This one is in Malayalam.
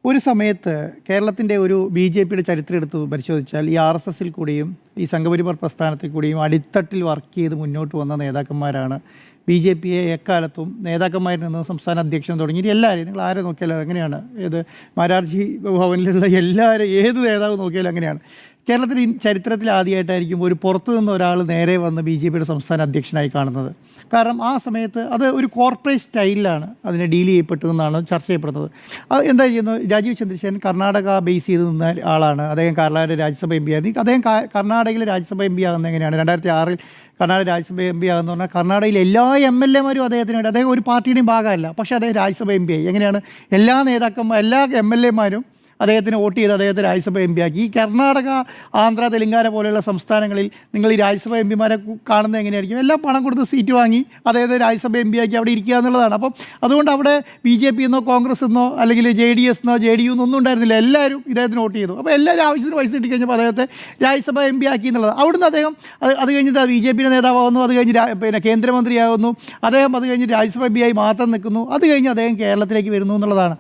ഒരു സമയത്ത് കേരളത്തിൻ്റെ ഒരു ബി.ജെ.പിയുടെ ചരിത്രം എടുത്ത് പരിശോധിച്ചാൽ ഈ ആർ.എസ്.എസിൽ കൂടിയും ഈ സംഘപരിവാർ പ്രസ്ഥാനത്തിൽ കൂടിയും അടിത്തട്ടിൽ വർക്ക് ചെയ്ത് മുന്നോട്ട് വന്ന നേതാക്കന്മാരാണ് ബി.ജെ.പിയെ എക്കാലത്തും നേതാക്കന്മാരിൽ നിന്ന് സംസ്ഥാന അധ്യക്ഷൻ തുടങ്ങി എല്ലാവരും നിങ്ങൾ ആരെ നോക്കിയാലും അങ്ങനെയാണ്. ഏത് മാരാർജി ഭവനിലുള്ള എല്ലാവരും ഏത് നേതാവ് നോക്കിയാലും അങ്ങനെയാണ്. കേരളത്തിൽ ചരിത്രത്തിൽ ആദ്യമായിട്ടായിരിക്കും ഒരു പുറത്തു നിന്ന് ഒരാൾ നേരെ വന്ന് ബി.ജെ.പിയുടെ സംസ്ഥാന അധ്യക്ഷനായി കാണുന്നത്. കാരണം ആ സമയത്ത് അത് ഒരു കോർപ്പറേറ്റ് സ്റ്റൈലിലാണ് അതിനെ ഡീൽ ചെയ്യപ്പെട്ടതെന്നാണ് ചർച്ച ചെയ്യപ്പെടുന്നത്. അത് എന്താ ചെയ്യുന്നത്, രാജീവ് ചന്ദ്രശേഖരൻ കർണാടക ബേസ് ചെയ്ത് നിന്ന ആളാണ്. അദ്ദേഹം കേരളയുടെ രാജ്യസഭ എം പി ആയിരുന്നു. അദ്ദേഹം കർണാടകയിലെ രാജ്യസഭ എം പി ആകുന്നത് എങ്ങനെയാണ്? 2006 കർണാടക രാജ്യസഭ എം പി ആകുന്ന പറഞ്ഞാൽ കർണാടകയിലെ എല്ലാ എം.എൽ.എമാരും അദ്ദേഹത്തിന് വേണ്ടി, അദ്ദേഹം ഒരു പാർട്ടിയുടെയും ഭാഗമല്ല, പക്ഷേ അദ്ദേഹം രാജ്യസഭ എം പി ആയി. എങ്ങനെയാണ്? എല്ലാ എല്ലാ എം.എൽ.എമാരും അദ്ദേഹത്തിന് വോട്ട് ചെയ്ത് അദ്ദേഹത്തെ രാജ്യസഭ എം പി ആക്കി. ഈ കർണാടക, ആന്ധ്ര, തെലങ്കാന പോലെയുള്ള സംസ്ഥാനങ്ങളിൽ നിങ്ങൾ ഈ രാജ്യസഭ എം പിമാരെ കാണുന്നത് എങ്ങനെയായിരിക്കും? എല്ലാം പണം കൊടുത്ത് സീറ്റ് വാങ്ങി അദ്ദേഹത്തെ രാജ്യസഭ എം പി ആക്കി അവിടെ ഇരിക്കുക എന്നുള്ളതാണ്. അപ്പം അതുകൊണ്ട് അവിടെ ബി.ജെ.പി എന്നോ കോൺഗ്രസ് എന്നോ അല്ലെങ്കിൽ JDS എന്നോ JDU എന്നോ ഒന്നും ഉണ്ടായിരുന്നില്ല. എല്ലാവരും ഇദ്ദേഹത്തിന് വോട്ട് ചെയ്തു. അപ്പോൾ എല്ലാവരും ആവശ്യത്തിന് പൈസ കിട്ടിക്കഴിഞ്ഞപ്പോൾ അദ്ദേഹത്തെ രാജ്യസഭ എം പി ആക്കി എന്നുള്ളത്. അവിടുന്ന് അദ്ദേഹം അത് കഴിഞ്ഞിട്ട് ബി.ജെ.പിയുടെ നേതാവാകുന്നു, അത് കഴിഞ്ഞ് കേന്ദ്രമന്ത്രിയാകുന്നു, അദ്ദേഹം അത് കഴിഞ്ഞ് രാജ്യസഭ എം പി ആയി മാത്രം നിൽക്കുന്നു, അത് കഴിഞ്ഞ് അദ്ദേഹം കേരളത്തിലേക്ക് വരുന്നു എന്നുള്ളതാണ്.